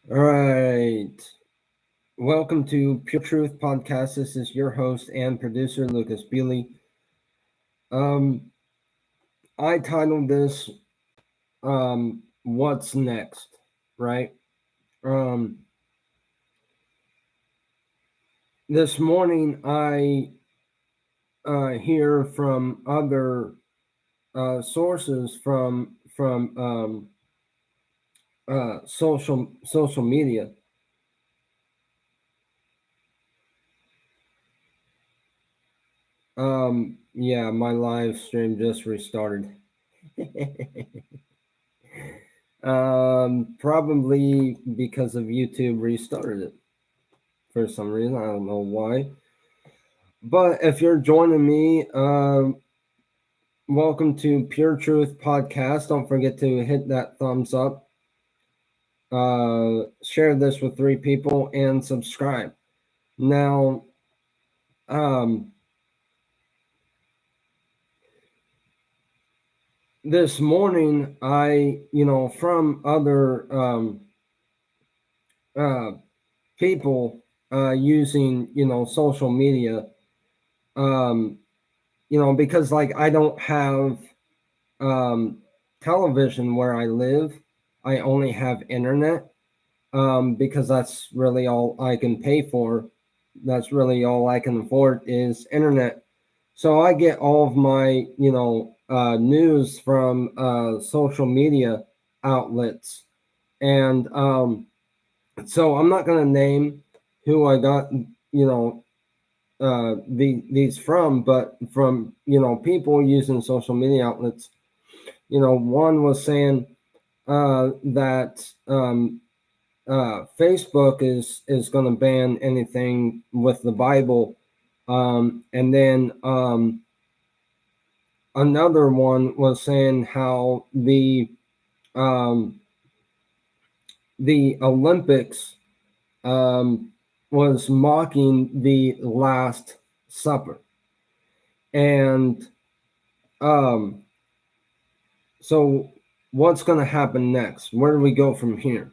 All right. Welcome to Pure Truth Podcast. This is your host and producer, Lucas Bealey. Um, I titled this What's Next, right? Um, this morning, I hear from other sources from social media. Yeah, my live stream just restarted. Probably because of YouTube restarted it for some reason. I don't know why. But if you're joining me, welcome to Pure Truth Podcast. Don't forget to hit that thumbs up, share this with 3 people, and subscribe. Now, um, this morning, from other uh, people using, social media, um, because like I don't have um, television where I live. I only have internet because that's really all I can pay for. That's really all I can afford is internet. So I get all of my, news from social media outlets. And so I'm not going to name who I got, you know, these from, but from, people using social media outlets. One was saying that Facebook is going to ban anything with the Bible, and then another one was saying how um, the Olympics um, was mocking the Last Supper, and um, so what's going to happen next? Where do we go from here?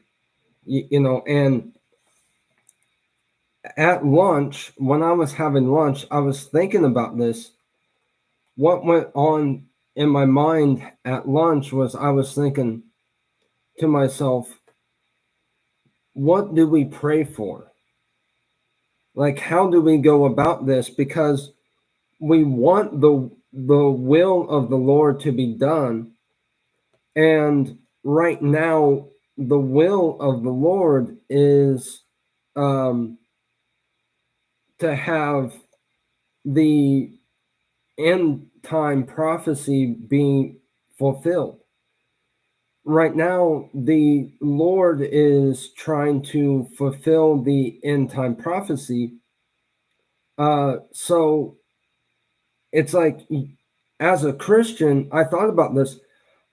And at lunch, when I was having lunch, I was thinking about this. What went on in my mind at lunch was I was thinking to myself, what do we pray for? Like, how do we go about this? Because we want the will of the Lord to be done. And right now, the will of the Lord is um, to have the end time prophecy being fulfilled. Right now, the Lord is trying to fulfill the end time prophecy. So it's like, as a Christian, I thought about this.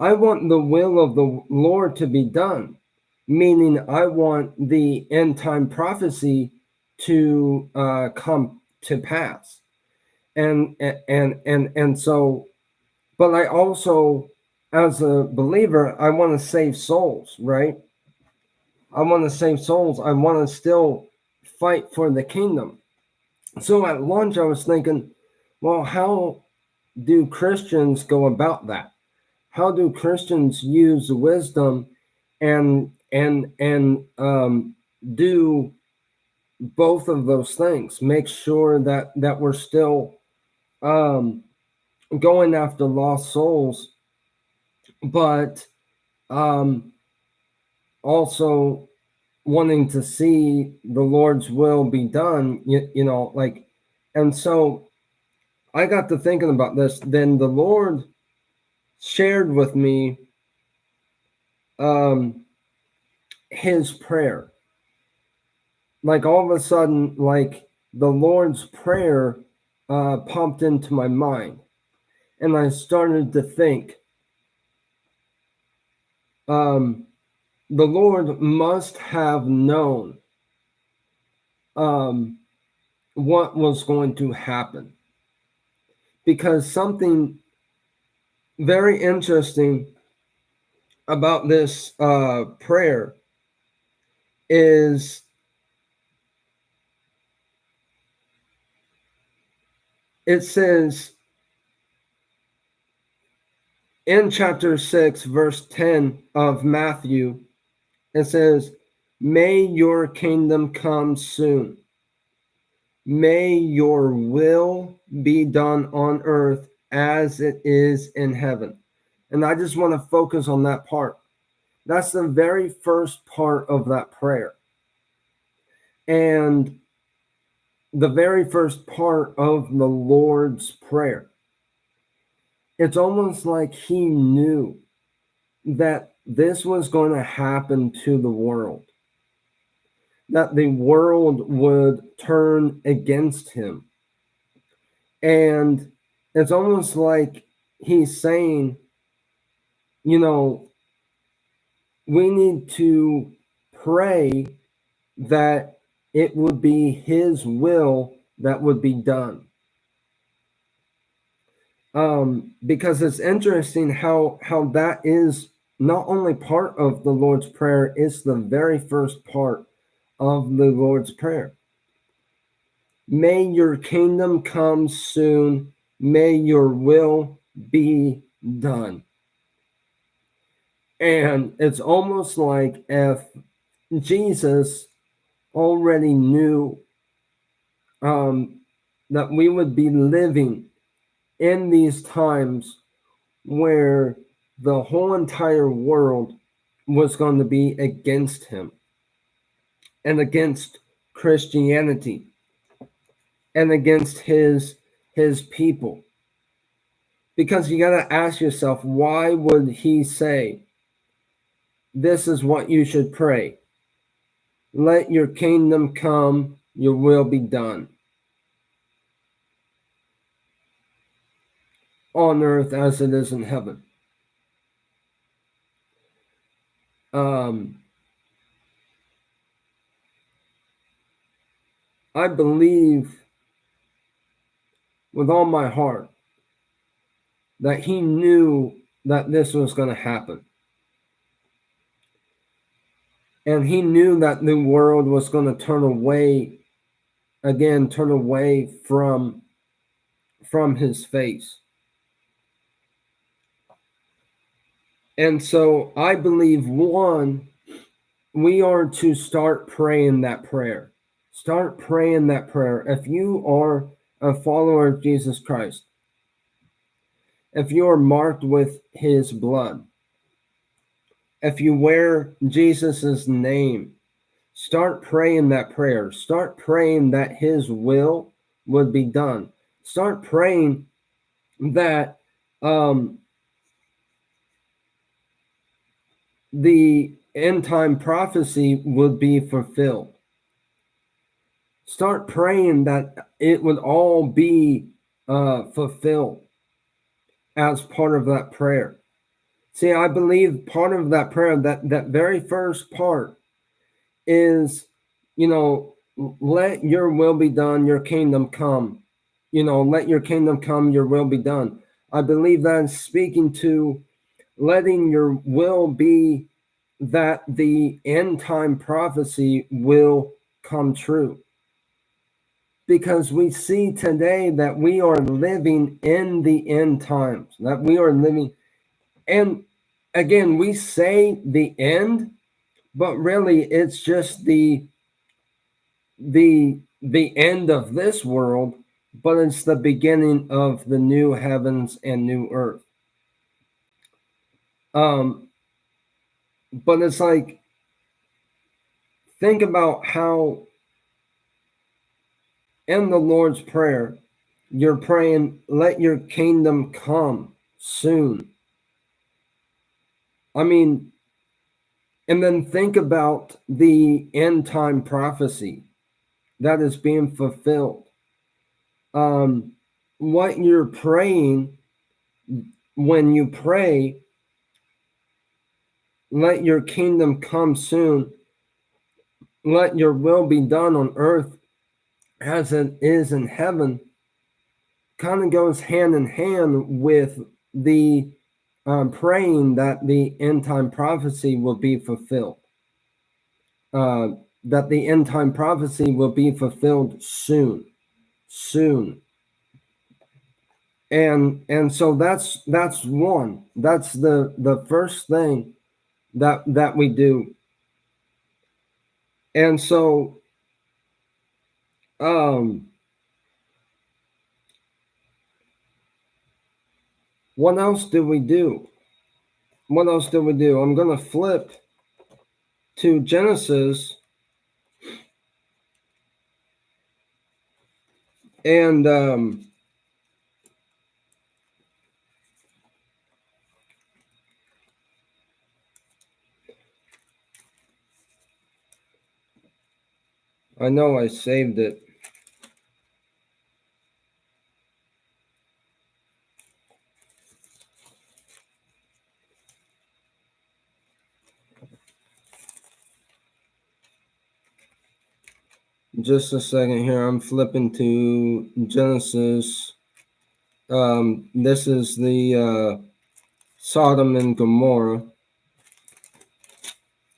I want the will of the Lord to be done, meaning I want the end time prophecy to come to pass. And so, but I also, as a believer, I want to save souls, right? I want to save souls. I want to still fight for the kingdom. So at lunch, I was thinking, well, how do Christians go about that? How do Christians use wisdom and do both of those things? Make sure that we're still um, going after lost souls, but um, also wanting to see the Lord's will be done. And so I got to thinking about this. Then the Lord shared with me um, His prayer. Like all of a sudden, like the Lord's prayer popped into my mind, and I started to think, um, the Lord must have known um, what was going to happen, because something very interesting about this prayer is it says in chapter 6, verse 10 of Matthew, it says, "May your kingdom come soon. May your will be done on earth as it is in heaven." And I just want to focus on that part. That's the very first part of that prayer. And the very first part of the Lord's Prayer. It's almost like he knew that this was going to happen to the world, that the world would turn against him. And it's almost like he's saying, you know, we need to pray that it would be his will that would be done. Because it's interesting how that is not only part of the Lord's Prayer, it's the very first part of the Lord's Prayer. May your kingdom come soon. May your will be done. And it's almost like if Jesus already knew that we would be living in these times where the whole entire world was going to be against him and against Christianity and against his people. Because you got to ask yourself, why would he say, this is what you should pray? Let your kingdom come, your will be done on earth as it is in heaven. I believe with all my heart that he knew that this was going to happen. And he knew that the world was going to turn away from his face. And so I believe, one, we are to start praying that prayer. Start praying that prayer. If you are a follower of Jesus Christ, if you are marked with his blood, if you wear Jesus's name, start praying that prayer. Start praying that his will would be done. Start praying that the end time prophecy would be fulfilled. Start praying that it would all be fulfilled as part of that prayer. See, I believe part of that prayer, that very first part is, let your will be done, your kingdom come. Let your kingdom come, your will be done. I believe that is speaking to letting your will be that the end time prophecy will come true. Because we see today that we are living in the end times, that we are living, and again, we say the end, but really it's just the end of this world, but it's the beginning of the new heavens and new earth. But it's like, think about how in the Lord's Prayer, you're praying, let your kingdom come soon. I mean, and then think about the end time prophecy that is being fulfilled. What you're praying when you pray, let your kingdom come soon, let your will be done on earth as it is in heaven, kind of goes hand in hand with the praying that the end time prophecy will be fulfilled. that the end time prophecy will be fulfilled soon. And so that's one. That's the first thing that we do. And so what else do we do? What else do we do? I'm going to flip to Genesis, and I know I saved it. Just a second here. I'm flipping to Genesis. This is the Sodom and Gomorrah.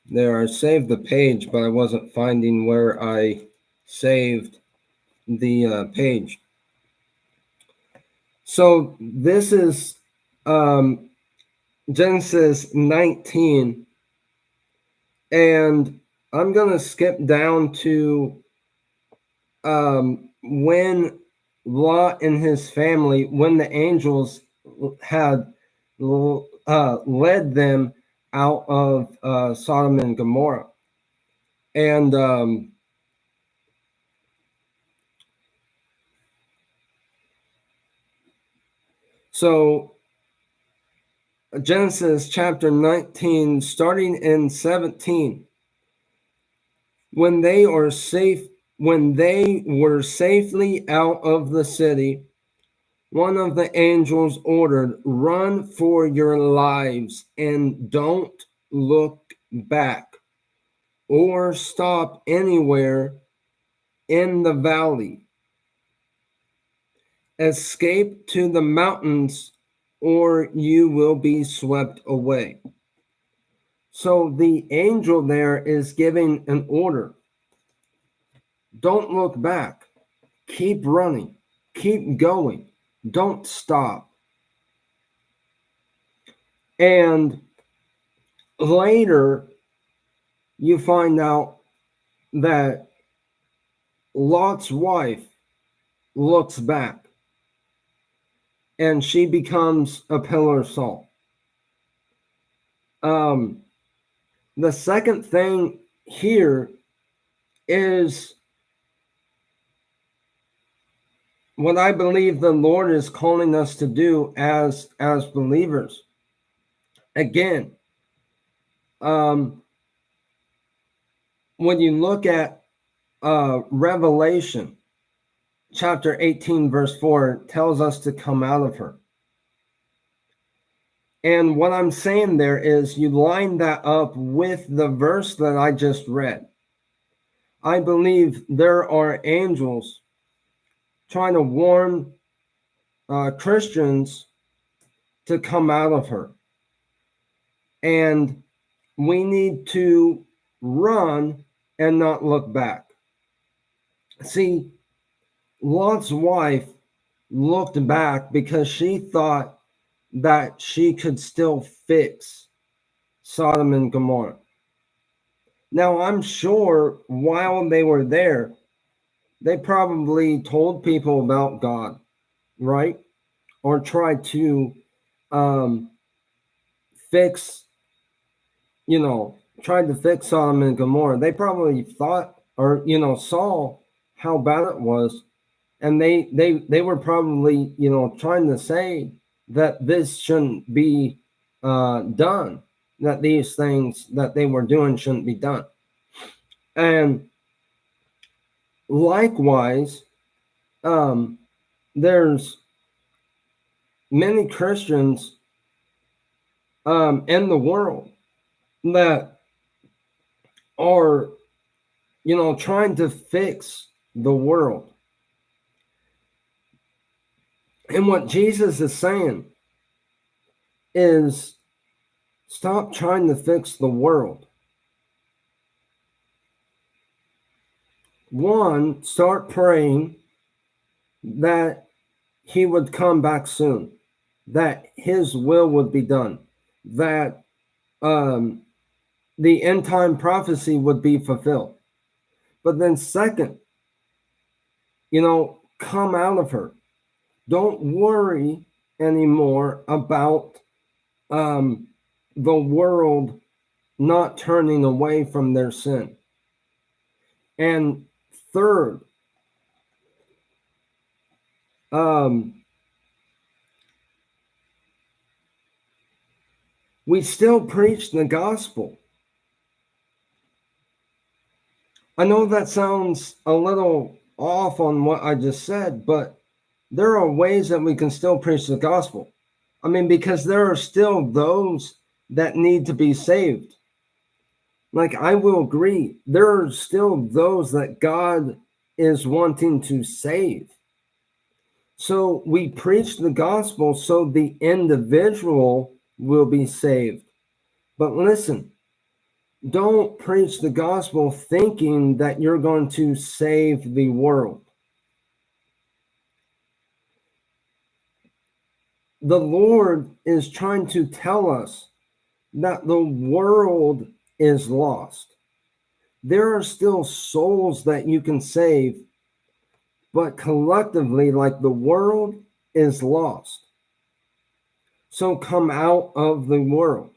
There, I saved the page, but I wasn't finding where I saved the page. So this is Genesis 19, and I'm going to skip down to when Lot and his family, when the angels had led them out of Sodom and Gomorrah. And so Genesis chapter 19, starting in 17, when they were safely out of the city, one of the angels ordered, "Run for your lives and don't look back or stop anywhere in the valley. Escape to the mountains or you will be swept away." So the angel there is giving an order. Don't look back. Keep running. Keep going. Don't stop. And later, you find out that Lot's wife looks back and she becomes a pillar of salt. The second thing here is what I believe the Lord is calling us to do as believers. Again, when you look at Revelation chapter 18 verse 4, tells us to come out of her. And what I'm saying there is you line that up with the verse that I just read. I believe there are angels trying to warn Christians to come out of her. And we need to run and not look back. See, Lot's wife looked back because she thought that she could still fix Sodom and Gomorrah. Now, I'm sure while they were there, they probably told people about God, right? Or tried to fix Sodom and Gomorrah. They probably thought or saw how bad it was, and they were probably trying to say that this shouldn't be done, that these things that they were doing shouldn't be done. And likewise, there's many Christians in the world that are trying to fix the world. And what Jesus is saying is, stop trying to fix the world. One, start praying that he would come back soon, that his will would be done, that the end time prophecy would be fulfilled. But then, second, come out of her. Don't worry anymore about the world not turning away from their sin. And third, we still preach the gospel. I know that sounds a little off on what I just said, but there are ways that we can still preach the gospel. I mean, because there are still those that need to be saved. Like, I will agree, there are still those that God is wanting to save. So we preach the gospel so the individual will be saved. But listen, don't preach the gospel thinking that you're going to save the world. The Lord is trying to tell us that the world is lost. There are still souls that you can save, but collectively, like, the world is lost. So come out of the world.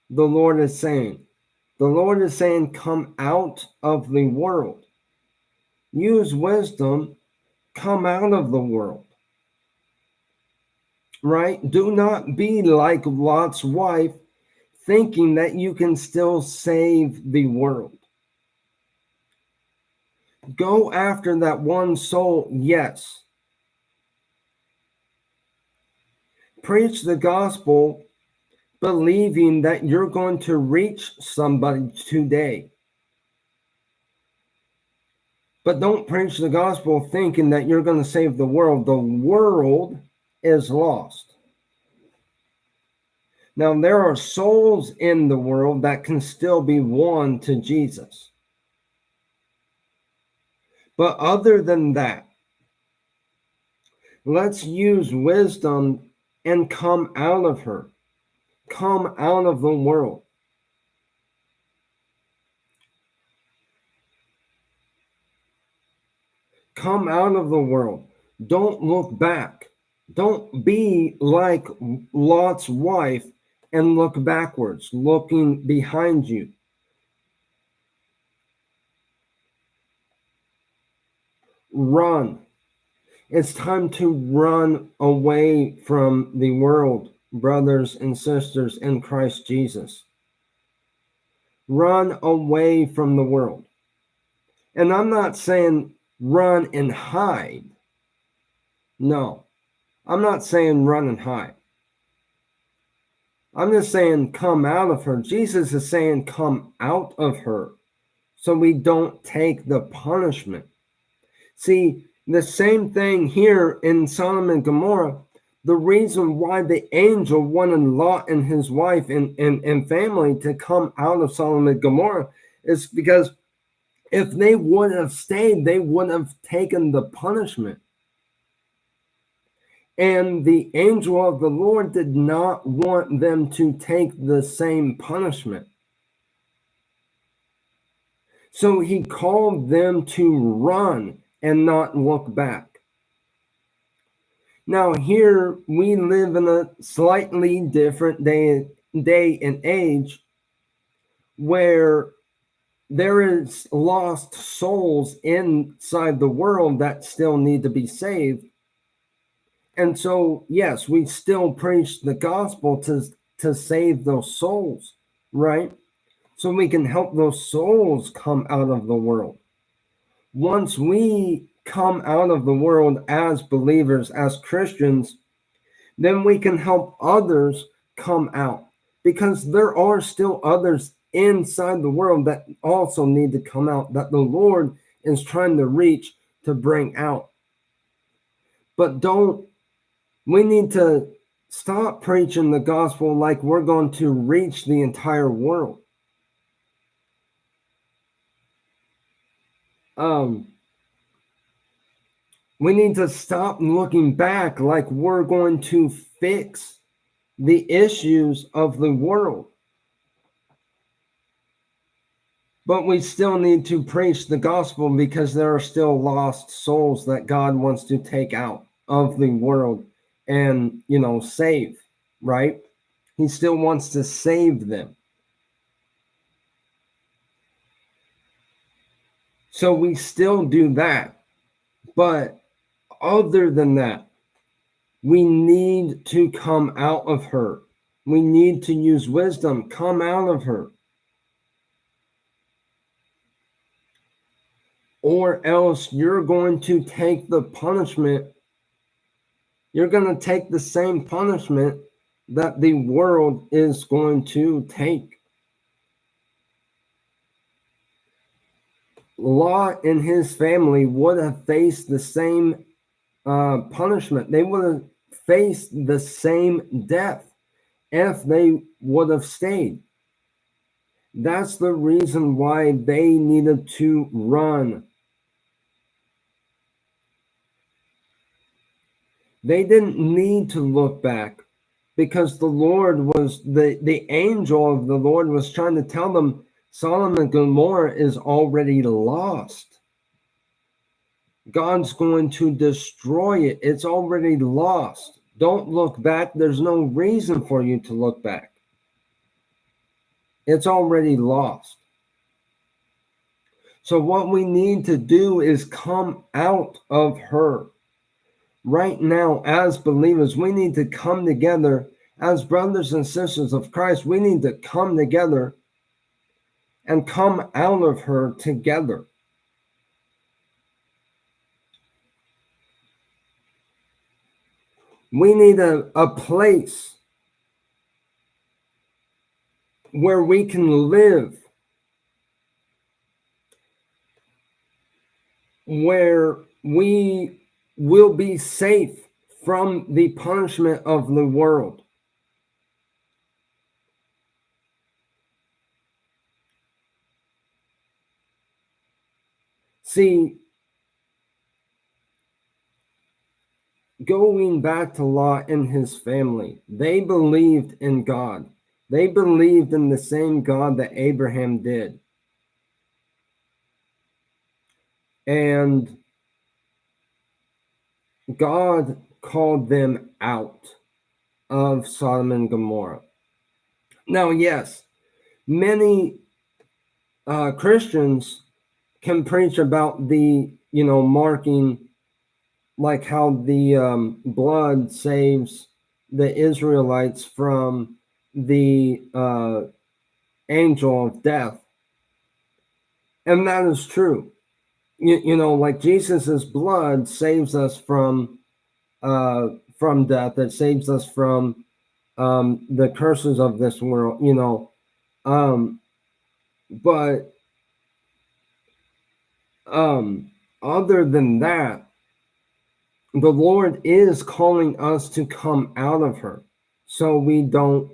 The Lord is saying, come out of the world. Use wisdom, come out of the world. Right? Do not be like Lot's wife, thinking that you can still save the world. Go after that one soul, yes. Preach the gospel, believing that you're going to reach somebody today. But don't preach the gospel thinking that you're going to save the world. The world is lost. Now, there are souls in the world that can still be won to Jesus. But other than that, let's use wisdom and come out of her. Come out of the world. Come out of the world. Don't look back. Don't be like Lot's wife and look backwards, looking behind you. Run. It's time to run away from the world, brothers and sisters in Christ Jesus. Run away from the world. And I'm not saying run and hide. No, I'm not saying run and hide. I'm just saying come out of her. Jesus is saying come out of her so we don't take the punishment. See, the same thing here in Sodom and Gomorrah. The reason why the angel wanted Lot and his wife and family to come out of Sodom and Gomorrah is because if they would have stayed, they would have taken the punishment. And the angel of the Lord did not want them to take the same punishment. So he called them to run and not look back. Now, here we live in a slightly different day and age where there is lost souls inside the world that still need to be saved. And so, yes, we still preach the gospel to save those souls, right? So we can help those souls come out of the world. Once we come out of the world as believers, as Christians, then we can help others come out, because there are still others inside the world that also need to come out, that the Lord is trying to reach, to bring out. But we need to stop preaching the gospel like we're going to reach the entire world. We need to stop looking back like we're going to fix the issues of the world. But we still need to preach the gospel because there are still lost souls that God wants to take out of the world and, save, right? He still wants to save them. So we still do that. But other than that, we need to come out of her. We need to use wisdom, come out of her. Or else you're going to take the punishment. You're going to take the same punishment that the world is going to take. Lot and his family would have faced the same punishment. They would have faced the same death if they would have stayed. That's the reason why they needed to run. They didn't need to look back because the Lord was, the angel of the Lord was trying to tell them Sodom and Gomorrah is already lost. God's going to destroy it. It's already lost. Don't look back. There's no reason for you to look back. It's already lost. So what we need to do is come out of her. Right now, as believers, we need to come together as brothers and sisters of Christ. We need to come together and come out of her together. We need a place where we can live, where we will be safe from the punishment of the world. See, going back to Lot and his family, they believed in God. They believed in the same God that Abraham did. And God called them out of Sodom and Gomorrah. Now, yes, many Christians can preach about the, marking, like how the blood saves the Israelites from the angel of death. And that is true. Like Jesus's blood saves us from death. It saves us from the curses of this world, but other than that, the Lord is calling us to come out of her so we don't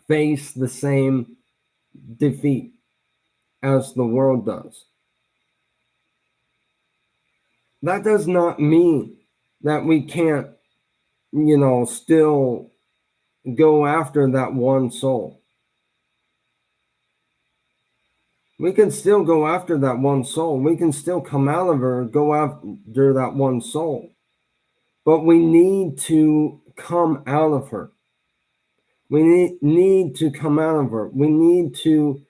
face the same defeat as the world does. That does not mean that we can't, still go after that one soul. We can still go after that one soul. We can still come out of her, go after that one soul. But we need to come out of her. We need to come out of her. We need to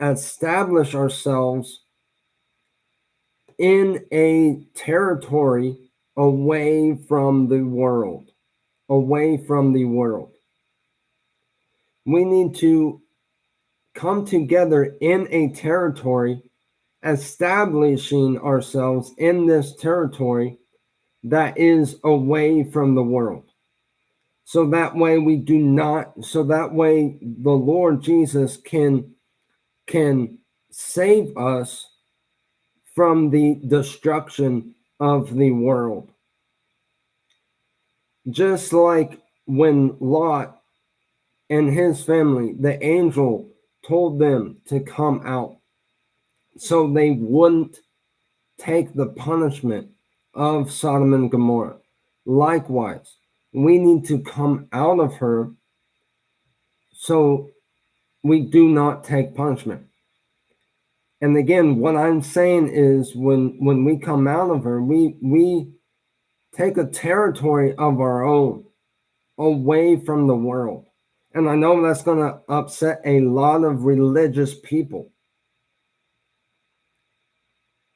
establish ourselves in a territory away from the world. Away from the world. We need to come together in a territory, establishing ourselves in this territory that is away from the world. So that way the Lord Jesus can save us from the destruction of the world. Just like when Lot and his family, the angel told them to come out. so they wouldn't take the punishment of Sodom and Gomorrah. Likewise, we need to come out of her so we do not take punishment. And again, what I'm saying is when we come out of her, we take a territory of our own away from the world. And I know that's going to upset a lot of religious people.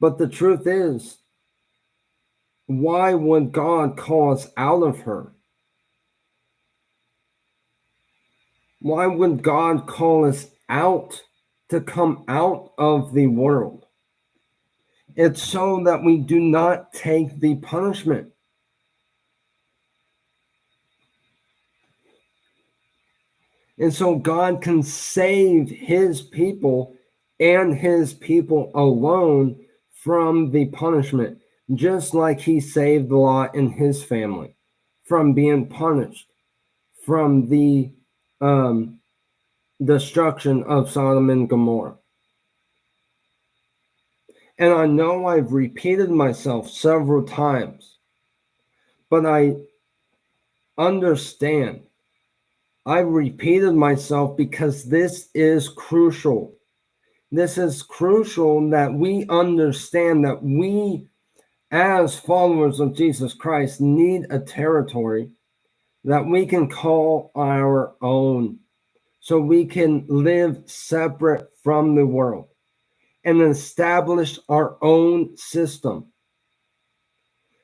But the truth is, why would God call us out of her? Why would God call us out to come out of the world? It's so that we do not take the punishment. And so God can save his people and his people alone from the punishment, just like he saved Lot and his family from being punished, from the destruction of Sodom and Gomorrah. And I know I've repeated myself several times, but I understand. I repeated myself because this is crucial. This is crucial that we understand that we, as followers of Jesus Christ, need a territory that we can call our own, so we can live separate from the world and establish our own system,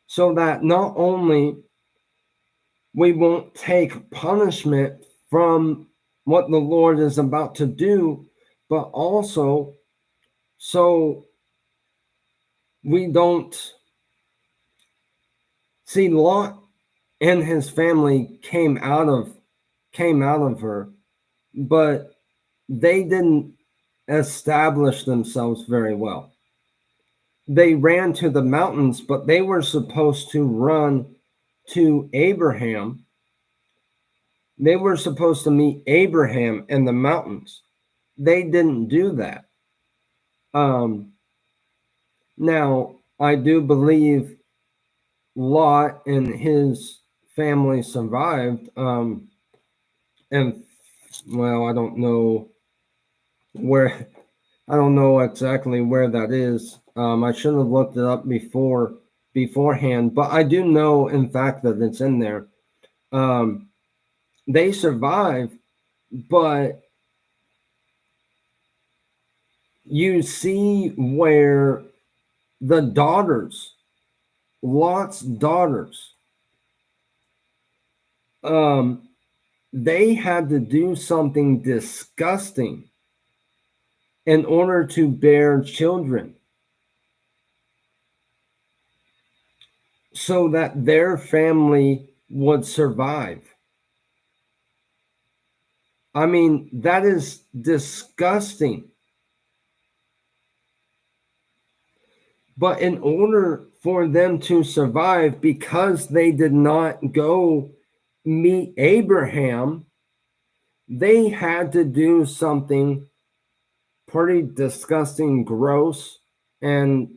so that not only we won't take punishment from what the Lord is about to do, but also so we don't see Lot and his family came out of her, but they didn't establish themselves very well. They ran to the mountains, but they were supposed to run to Abraham. They were supposed to meet Abraham in the mountains. They didn't do that. Now, I do believe Lot and his family survived. And well, I don't know exactly where that is. I should have looked it up beforehand, but I do know, in fact, that it's in there. They survive, but you see where the daughters, Lot's daughters, they had to do something disgusting in order to bear children, so that their family would survive. I mean, that is disgusting. But in order for them to survive, because they did not go meet Abraham, they had to do something pretty disgusting, gross, and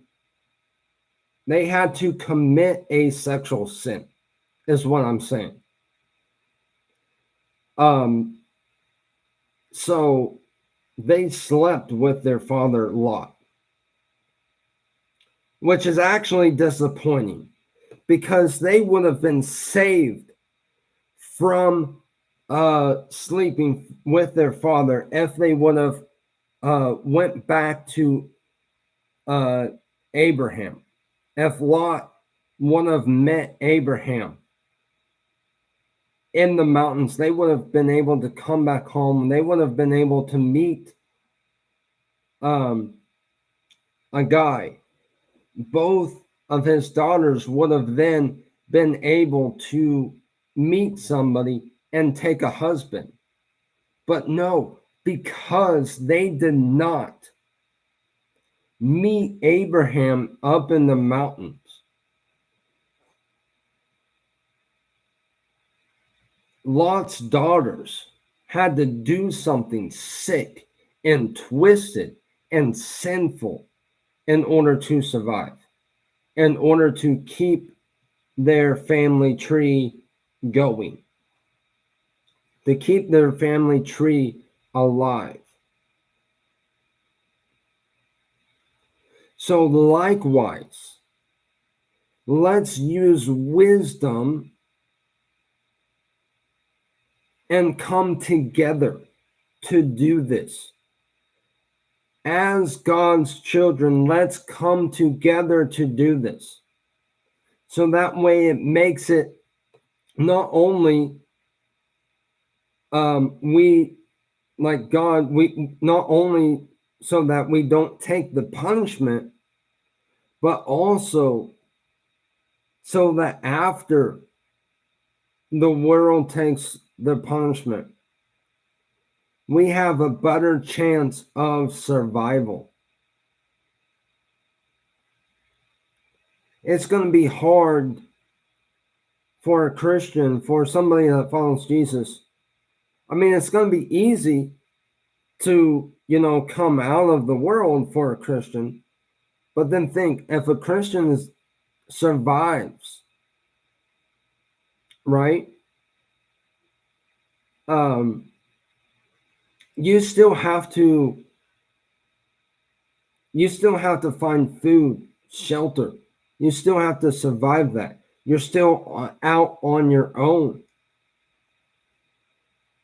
they had to commit a sexual sin, is what I'm saying. So they slept with their father Lot, which is actually disappointing, because they would have been saved from sleeping with their father if they would have went back to Abraham. If Lot would have met Abraham in the mountains, they would have been able to come back home. They would have been able to meet a guy. Both of his daughters would have then been able to meet somebody and take a husband. But no, because they did not meet Abraham up in the mountains, Lot's daughters had to do something sick and twisted and sinful in order to survive, in order to keep their family tree going, to keep their family tree alive. So likewise, let's use wisdom and come together to do this. As God's children, let's come together to do this. So that way it makes it not only we like God, we not only so that we don't take the punishment, but also so that after the world takes the punishment, we have a better chance of survival. It's going to be hard for a Christian, for somebody that follows Jesus. I mean, it's going to be easy to, come out of the world for a Christian. But then think, if a Christian survives, right? You still have to find food, shelter. You still have to survive that. You're still out on your own.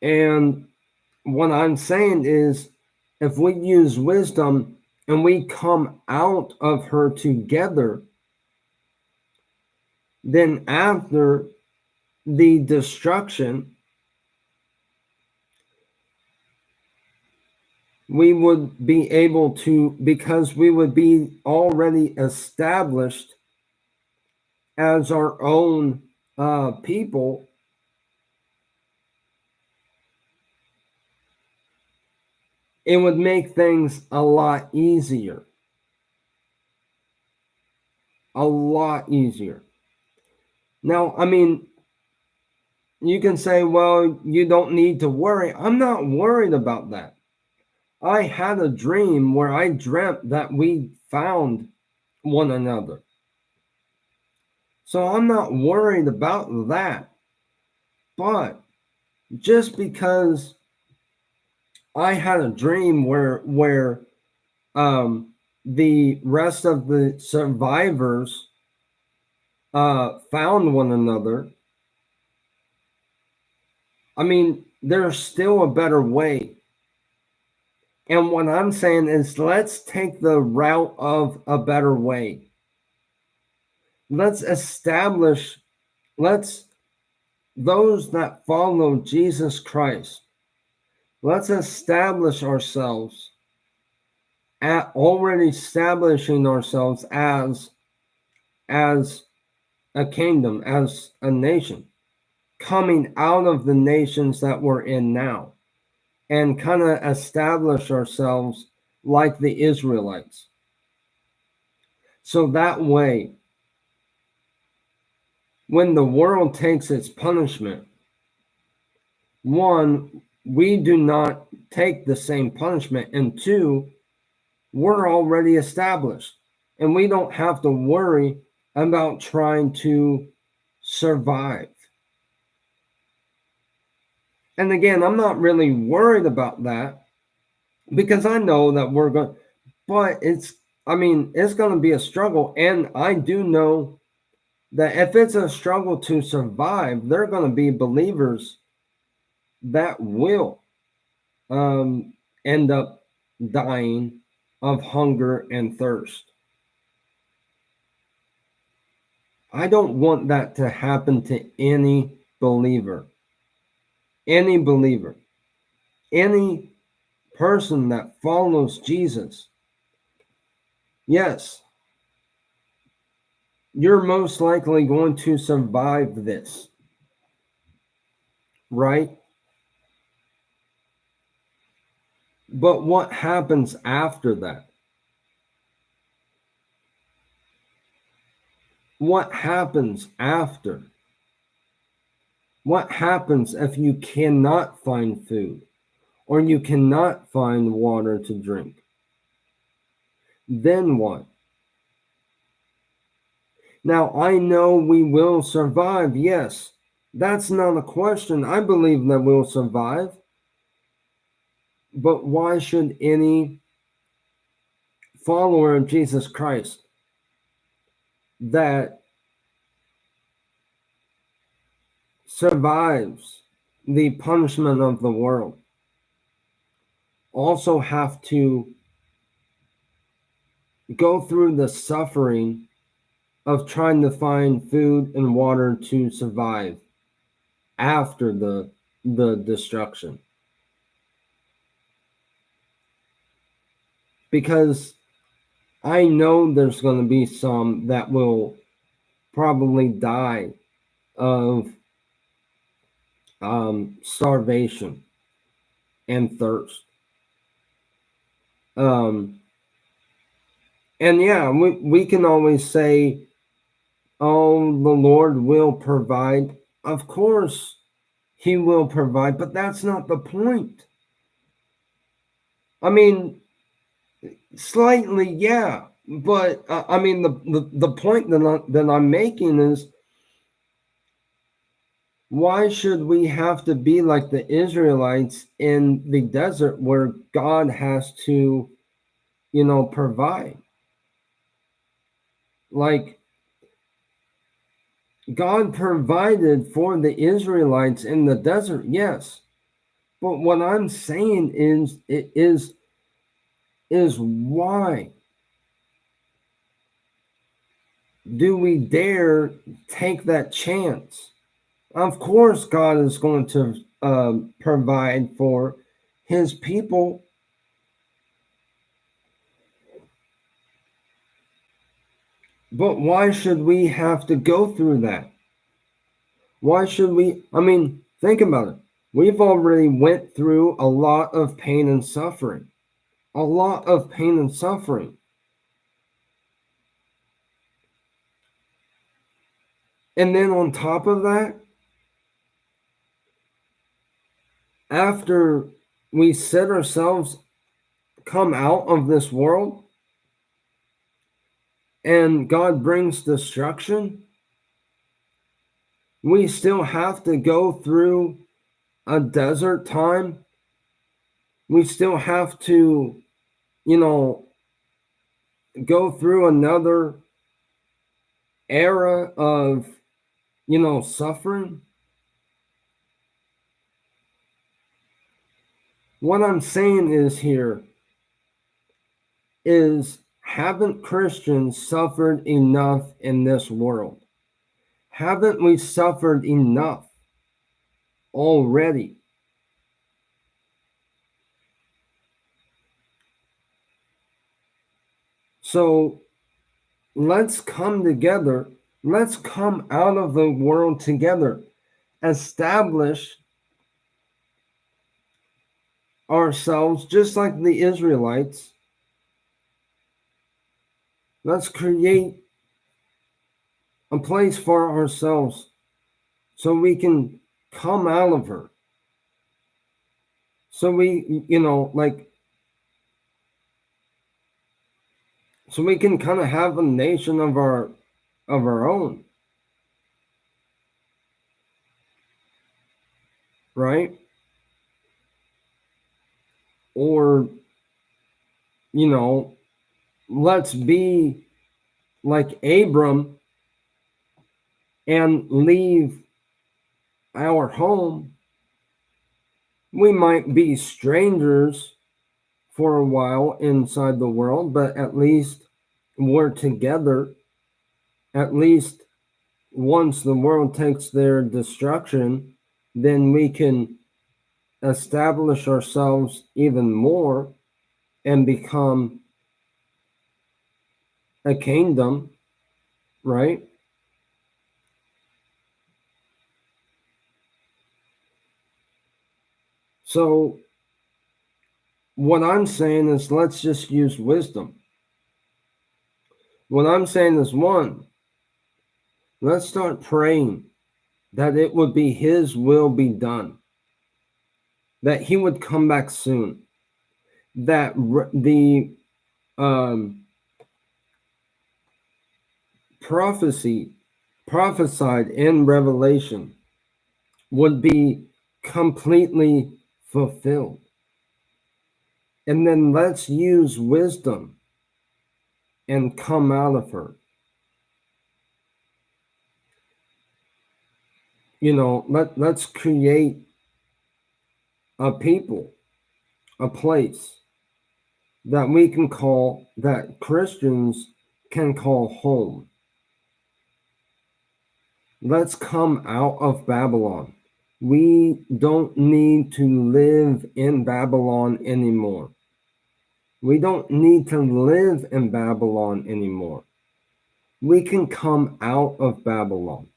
And what I'm saying is, if we use wisdom and we come out of her together, then after the destruction, we would be able to, because we would be already established as our own people, it would make things a lot easier. A lot easier. Now, I mean, you can say, well, you don't need to worry. I'm not worried about that. I had a dream where I dreamt that we found one another. So I'm not worried about that. But just because I had a dream where the rest of the survivors found one another, I mean, there's still a better way. And what I'm saying is, let's take the route of a better way. Let's those that follow Jesus Christ, let's establish ourselves already establishing ourselves as a kingdom, as a nation, coming out of the nations that we're in now, and kind of establish ourselves like the Israelites. So that way, when the world takes its punishment, one, we do not take the same punishment, and two, we're already established, and we don't have to worry about trying to survive. And again, I'm not really worried about that, because I know that we're going, but it's going to be a struggle. And I do know that if it's a struggle to survive, there are going to be believers that will end up dying of hunger and thirst. I don't want that to happen to any believer. Any believer. Any person that follows Jesus. Yes, you're most likely going to survive this. Right? But what happens after that? What happens after? What happens if you cannot find food or you cannot find water to drink? then what? Now, I know we will survive. Yes, that's not a question. I believe that we'll survive. But why should any follower of Jesus Christ that survives the punishment of the world also have to go through the suffering of trying to find food and water to survive after the destruction? Because I know there's going to be some that will probably die of starvation and thirst. And yeah, we can always say, oh, the Lord will provide. Of course, He will provide, but that's not the point. I mean, slightly, yeah, but I mean, the point that I'm making is, why should we have to be like the Israelites in the desert where God has to, provide? Like, God provided for the Israelites in the desert, yes. But what I'm saying is why do we dare take that chance? Of course, God is going to provide for His people. But why should we have to go through that? Why should we? I mean, think about it. We've already went through a lot of pain and suffering. A lot of pain and suffering. And then on top of that, after we set ourselves come out of this world and God brings destruction, we still have to go through a desert time. We still have to, go through another era of, suffering. What I'm saying is here is, haven't Christians suffered enough in this world? Haven't we suffered enough already? So let's come together. Let's come out of the world together. Establish ourselves just like the Israelites. Let's create a place for ourselves so we can come out of her. So we, so we can kind of have a nation of our own. Right? Or, let's be like Abram and leave our home. We might be strangers for a while inside the world, but at least we're together. At least once the world takes their destruction, then we can establish ourselves even more and become a kingdom, right? So what I'm saying is, let's just use wisdom. What I'm saying is, one, let's start praying that it would be His will be done, that He would come back soon, that the prophesied in Revelation would be completely fulfilled. And then let's use wisdom and come out of her. Let's create a people, a place that we can call, that Christians can call home. Let's come out of Babylon. We don't need to live in Babylon anymore. We don't need to live in Babylon anymore. We can come out of Babylon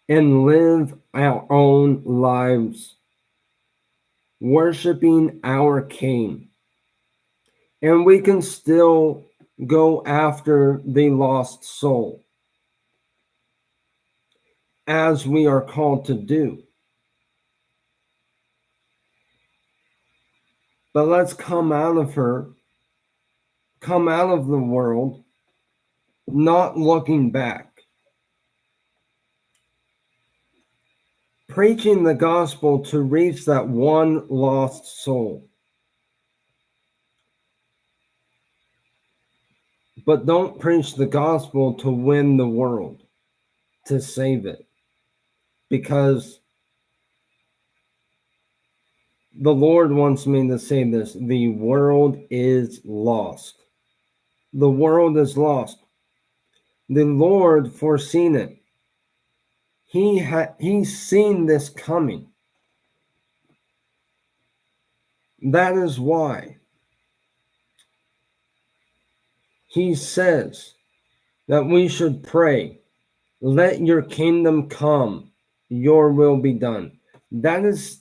and live our own lives, worshiping our King. And we can still go after the lost soul, as we are called to do. But let's come out of her, come out of the world, not looking back. Preaching the gospel to reach that one lost soul. But don't preach the gospel to win the world, to save it. Because the Lord wants me to say this: the world is lost. The world is lost. The Lord foreseen it. He's seen this coming. That is why he says that we should pray, let your kingdom come, your will be done. That is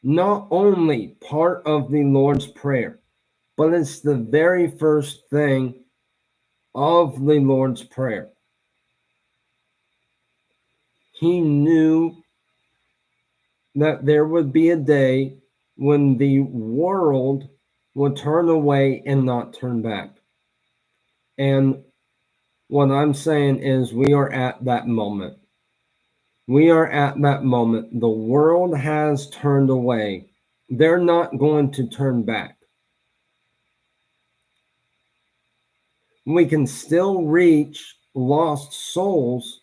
not only part of the Lord's Prayer, but it's the very first thing of the Lord's Prayer. He knew that there would be a day when the world would turn away and not turn back. And what I'm saying is we are at that moment. We are at that moment. The world has turned away. They're not going to turn back. We can still reach lost souls,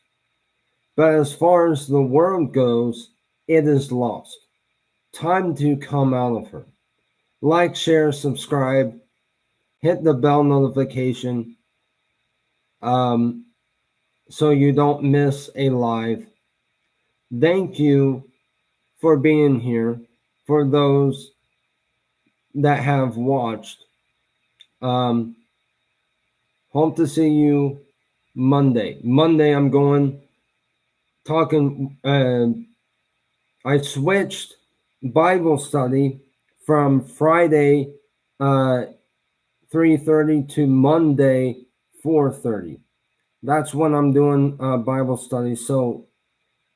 but as far as the world goes, it is lost. Time to come out of her. Like, share, subscribe, hit the bell notification so you don't miss a live. Thank you for being here, for those that have watched. Hope to see you Monday. Monday I'm talking, I switched Bible study from Friday 3:30 to Monday 4:30. That's when I'm doing Bible study. So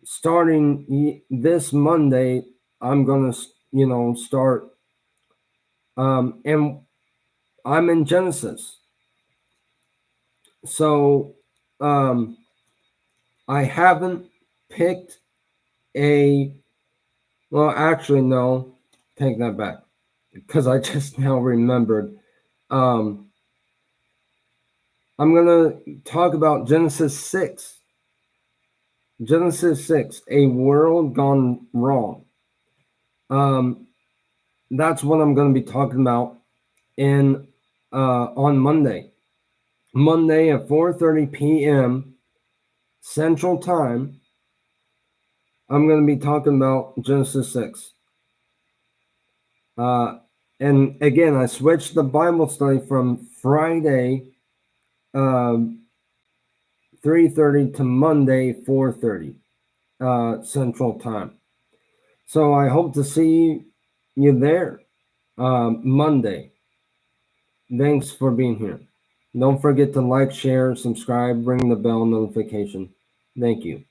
starting this Monday, I'm gonna start, and I'm in Genesis. So I haven't picked actually, no, take that back, because I just now remembered. I'm going to talk about Genesis 6. Genesis 6, a world gone wrong. That's what I'm going to be talking about on Monday. Monday at 4:30 p.m. Central Time. I'm going to be talking about Genesis 6. And again, I switched the Bible study from Friday 3:30 to Monday 4:30 Central Time. So I hope to see you there Monday. Thanks for being here. Don't forget to like, share, subscribe, ring the bell notification. Thank you.